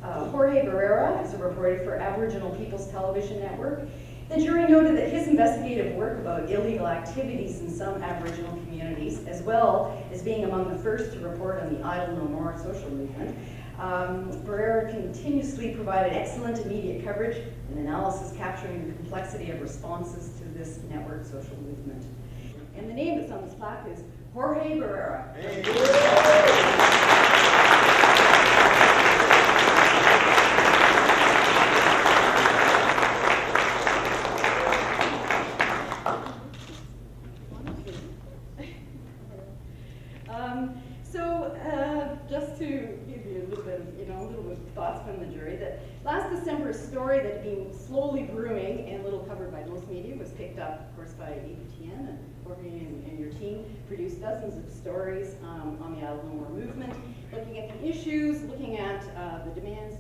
Jorge Barrera has a reporter for Aboriginal People's Television Network. The jury noted that his investigative work about illegal activities in some Aboriginal communities, as well as being among the first to report on the Idle No More social movement, Barrera continuously provided excellent immediate coverage and analysis capturing the complexity of responses to this network social movement. And the name that's on this plaque is Jorge Barrera. Hey. Just to give you a little bit of thoughts from the jury, that last December's story that had been slowly brewing and little covered by most media was picked up, of course, by APTN, and Jorge and your team produced dozens of stories on the Idle No More movement, looking at the issues, looking at the demands,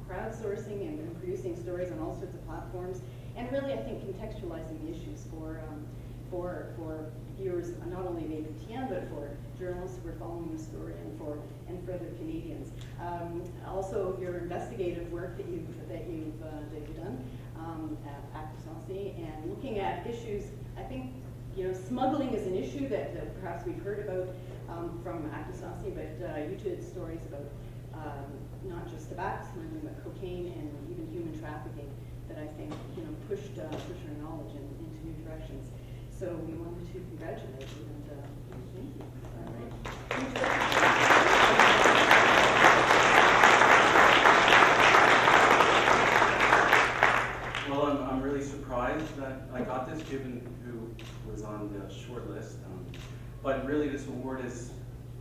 crowdsourcing, and producing stories on all sorts of platforms, and really, I think, contextualizing the issues for viewers, not only of APTN, but for journalists who are following the story and for other Canadians. Also, your investigative work that you've done at Actisauce, and looking at issues. I think smuggling is an issue that perhaps we've heard about from Actisauce, but you did stories about not just tobacco smuggling, but cocaine and even human trafficking that I think pushed our knowledge into new directions. So we wanted to congratulate you and thank you. All right. Well, I'm really surprised that I got this, given who was on the short list. But really, this award is,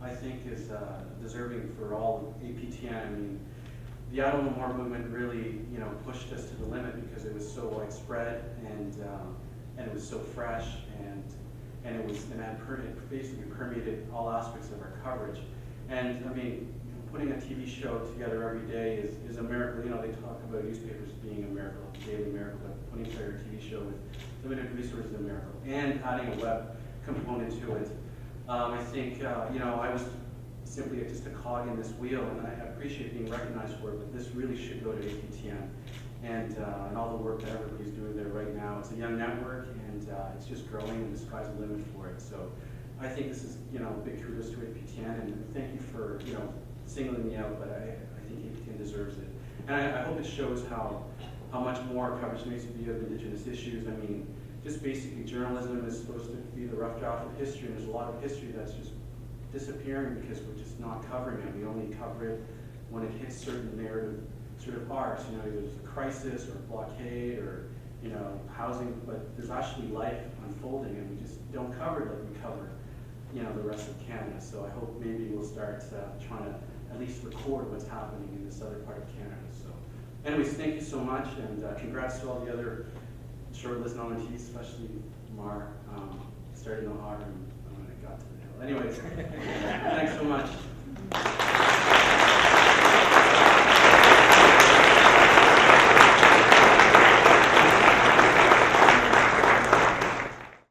I think, is deserving for all of APTN. I mean, the Idle No More movement really, pushed us to the limit because it was so widespread and it was so fresh and it basically permeated all aspects of our coverage. And I mean, putting a TV show together every day is a miracle. They talk about newspapers being a miracle, a daily miracle, but putting together a TV show with limited resources is a miracle. And adding a web component to it. I think, I was simply just a cog in this wheel, and I appreciate being recognized for it, but this really should go to APTN. And all the work that everybody's doing there right now. It's a young network, and it's just growing, and the sky's the limit for it. So I think this is, big kudos to APTN, and thank you for, singling me out, but I think APTN deserves it. And I hope it shows how much more coverage needs to be of Indigenous issues. I mean, just basically journalism is supposed to be the rough draft of history, and there's a lot of history that's just disappearing because we're just not covering it. We only cover it when it hits certain narrative sort of arcs, either there's a crisis or a blockade or, housing, but there's actually life unfolding, and we just don't cover it like we cover, the rest of Canada. So I hope maybe we'll start trying to at least record what's happening in this other part of Canada. So anyways, thank you so much, and congrats to all the other shortlist nominees, especially Mar. Started in the hard and when it got to the hill. Anyways, thanks so much.